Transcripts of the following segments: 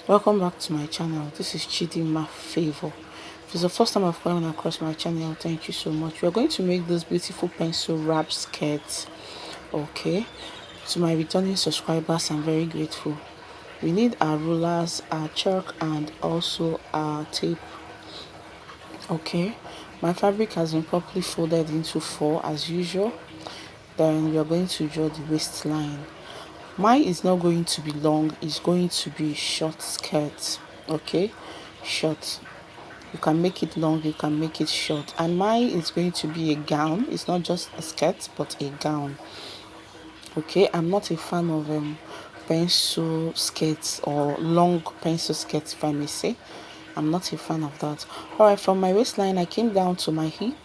Welcome back to my channel. This is Chidima Favor. If it's the first time I've come across my channel, thank you so much. We're going to make this beautiful pencil wrap skirt. Okay, to my returning subscribers, I'm very grateful. We need our rulers, our chalk, and also our tape. Okay, my fabric has been properly folded into 4 as usual. Then we are going to draw the waistline. Mine is not going to be long, it's going to be short skirt. Okay, short. You can make it long, you can make it short, and mine is going to be a gown. It's not just a skirt but a gown. Okay, I'm not a fan of pencil skirts or long pencil skirts, if I may say. I'm not a fan of that. All right, from my waistline I came down to my hip.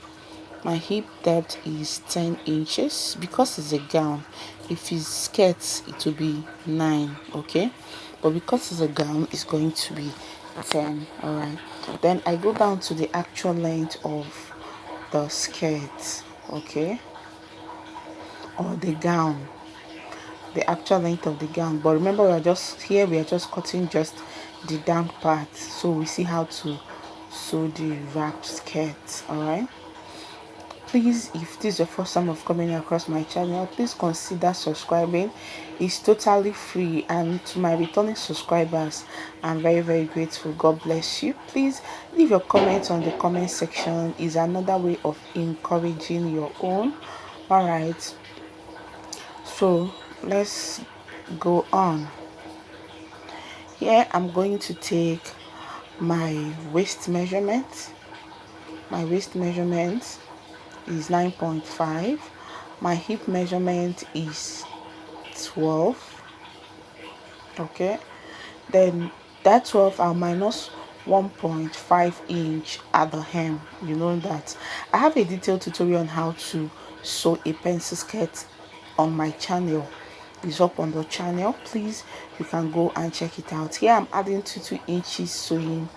My hip depth is 10 inches because it's a gown. If it's skirts, it will be 9. Okay, but because it's a gown, it's going to be 10. All right, then I go down to the actual length of the skirt. Okay, or the gown, the actual length of the gown. But remember, we are just cutting just the down part, so we see how to sew the wrap skirt. All right, please, if this is your first time of coming across my channel, please consider subscribing. It's totally free, and to my returning subscribers, I'm very grateful. God bless you. Please leave your comments on the comment section. Is another way of encouraging your own. All right, so let's go on. Here I'm going to take my waist measurement. My waist measurement is 9.5. My hip measurement is 12. Okay, then that 12 I'll minus 1.5 inch at the hem. You know that I have a detailed tutorial on how to sew a pencil skirt on my channel. It's up on the channel. Please, you can go and check it out. Here I'm adding 2 inches sewing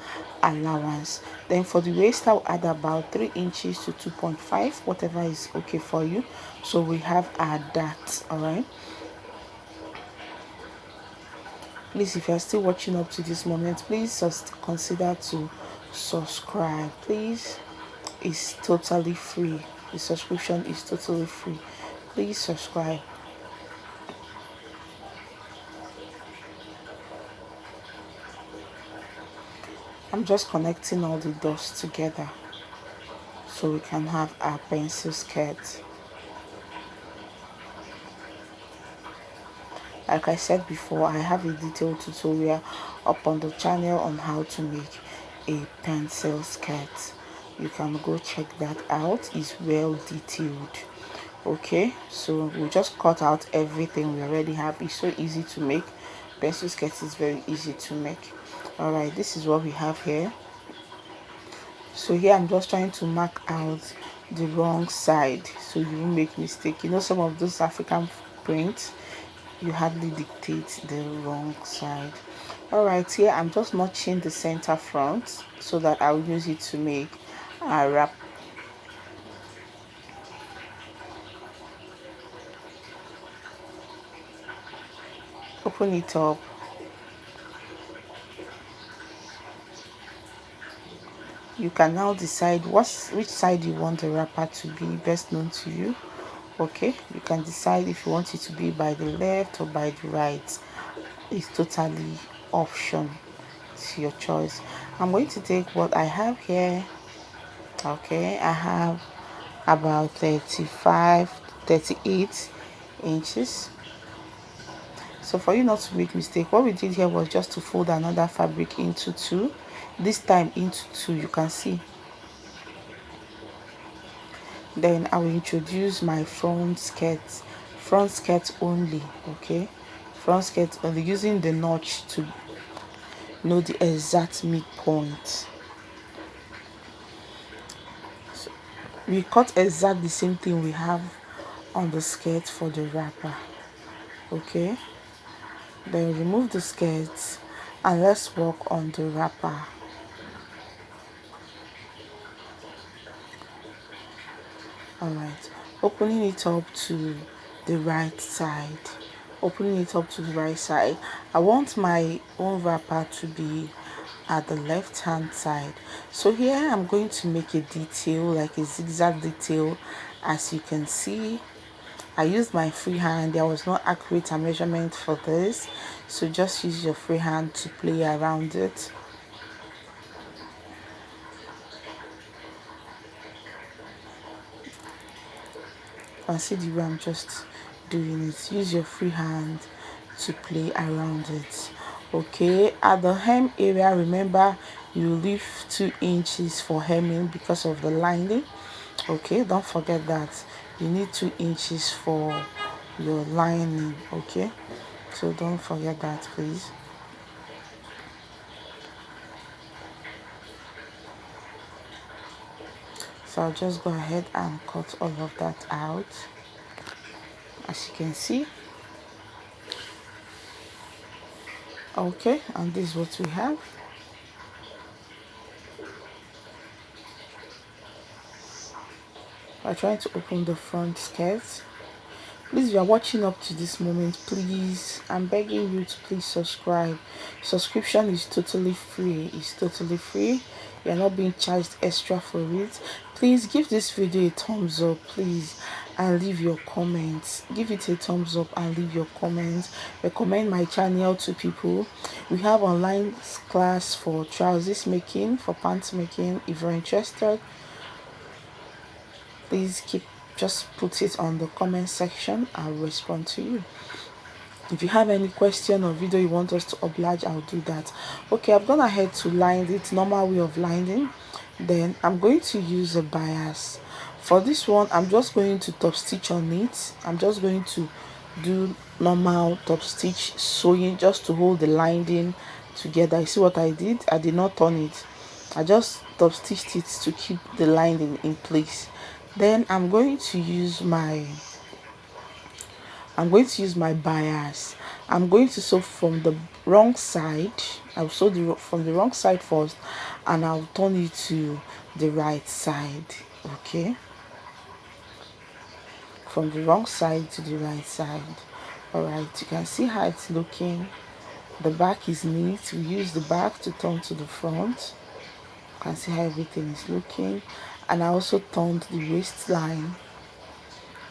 allowance. Then for the waist I'll add about 3 inches to 2.5, whatever is okay for you. So we have our that. All right, please, if you're still watching up to this moment, please just consider to subscribe. Please, it's totally free. The subscription is totally free. Please subscribe. I'm just connecting all the dots together so we can have our pencil skirt. Like I said before, I have a detailed tutorial up on the channel on how to make a pencil skirt. You can go check that out. It's well detailed. Okay, so we'll just cut out everything we already have. It's so easy to make. Pencil skirt is very easy to make. All right, this is what we have here. So here I'm just trying to mark out the wrong side so you won't make mistake. You know, some of those African prints, you hardly dictate the wrong side. All right, here I'm just notching the center front so that I'll use it to make a wrap. Open it up. You can now decide which side you want the wrapper to be best known to you. Okay, you can decide if you want it to be by the left or by the right. It's totally option to your choice. I'm going to take what I have here. Okay, I have about 38 inches. So for you not to make mistake, what we did here was just to fold another fabric into 2, this time into 2. You can see. Then I will introduce my front skirt only. Okay, front skirt only, using the notch to know the exact midpoint. So we cut exactly the same thing we have on the skirt for the wrapper. Okay, then remove the skirt and let's work on the wrapper. All right, opening it up to the right side. opening it up to the right side. I want my own wrapper to be at the left hand side. So here I'm going to make a detail, like a zigzag detail. As you can see, I used my free hand. There was no accurate measurement for this, so just use your free hand to play around it. And see the way I'm just doing it. Use your free hand to play around it. Okay, at the hem area, remember you leave 2 inches for hemming because of the lining. Okay, don't forget that you need 2 inches for your lining. Okay, so don't forget that, please. So I'll just go ahead and cut all of that out. As you can see. Okay, and this is what we have. We're trying to open the front skirt. Please, if you are watching up to this moment, please, I'm begging you to please subscribe. Subscription is totally free. It's totally free. You're not being charged extra for it. Please give this video a thumbs up, please, and leave your comments. Give it a thumbs up and leave your comments. Recommend my channel to people. We have online class for trousers making, for pants making. If you're interested, please just put it on the comment section. I'll respond to you. If you have any question or video you want us to oblige, I'll do that. Okay, I've gone ahead to line it, normal way of lining. Then I'm going to use a bias. For this one, I'm just going to top stitch on it. I'm just going to do normal top stitch sewing just to hold the lining together. You see what I did? I did not turn it. I just top stitched it to keep the lining in place. Then I'm going to use my bias. I'm going to sew from the wrong side. I'll sew from the wrong side first, and I'll turn it to the right side. Okay, from the wrong side to the right side. All right, you can see how it's looking. The back is neat. We use the back to turn to the front. You can see how everything is looking. And I also turned the waistline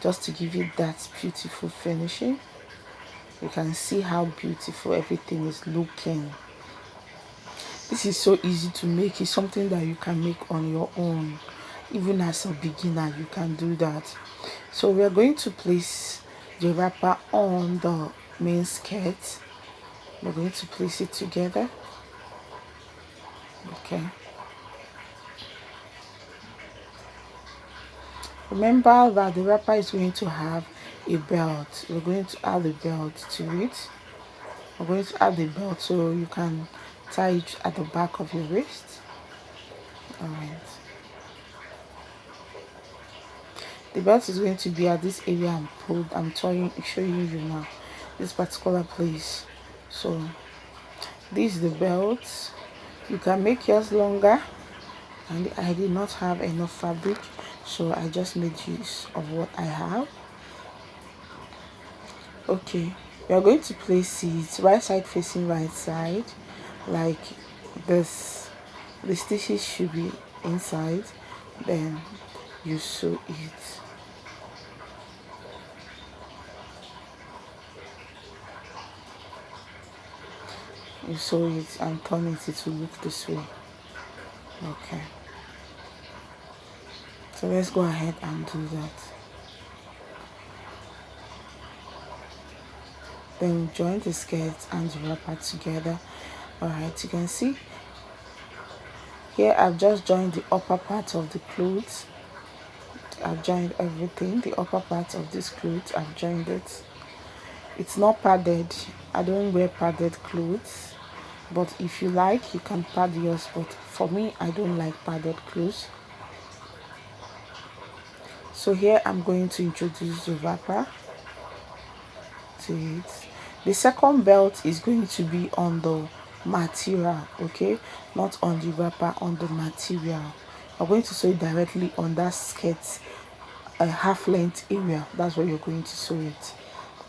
just to give it that beautiful finishing. You can see how beautiful everything is looking. This is so easy to make. It's something that you can make on your own. Even as a beginner, you can do that. So we are going to place the wrapper on the main skirt. We're going to place it together. Okay. Remember that the wrapper is going to have a belt. We're going to add a belt to it. We're going to add the belt so you can tie it at the back of your wrist. All right. The belt is going to be at this area I'm showing you now, this particular place. So this is the belt. You can make yours longer, and I did not have enough fabric, so I just made use of what I have. Okay, we are going to place it right side facing right side, like this. The stitches should be inside, then you sew it. You sew it and turn it, it will look this way. Okay, so let's go ahead and do that. Then join the skirt and the wrapper together. All right, you can see here I've just joined the upper part of the clothes. I've joined everything. The upper part of this clothes, I've joined it. It's not padded. I don't wear padded clothes, but if you like, you can pad yours, but for me, I don't like padded clothes. So here I'm going to introduce the wrapper to it. The second belt is going to be on the material, okay, not on the wrapper, on the material. I'm going to sew it directly on that skirt, a half length area. That's where you're going to sew it.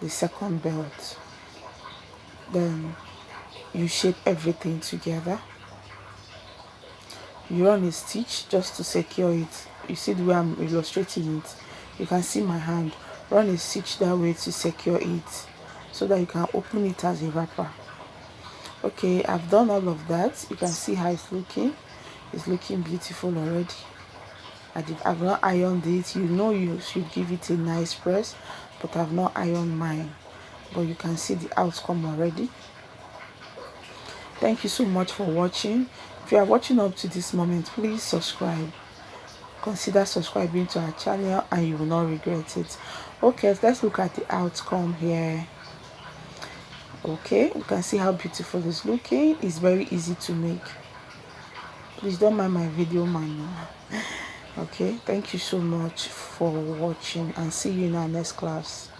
the second belt. Then you shape everything together. You run a stitch just to secure it. You see the way I'm illustrating it, you can see my hand. Run a stitch that way to secure it so that you can open it as a wrapper. Okay, I've done all of that. You can see how it's looking. It's looking beautiful already. I've not ironed it. You know you should give it a nice press, but I've not ironed mine. But you can see the outcome already. Thank you so much for watching. If you are watching up to this moment, please subscribe. Consider subscribing to our channel and you will not regret it. Okay, let's look at the outcome here. Okay, you can see how beautiful it's looking. It's very easy to make. Please don't mind my video manual. Okay, thank you so much for watching and see you in our next class.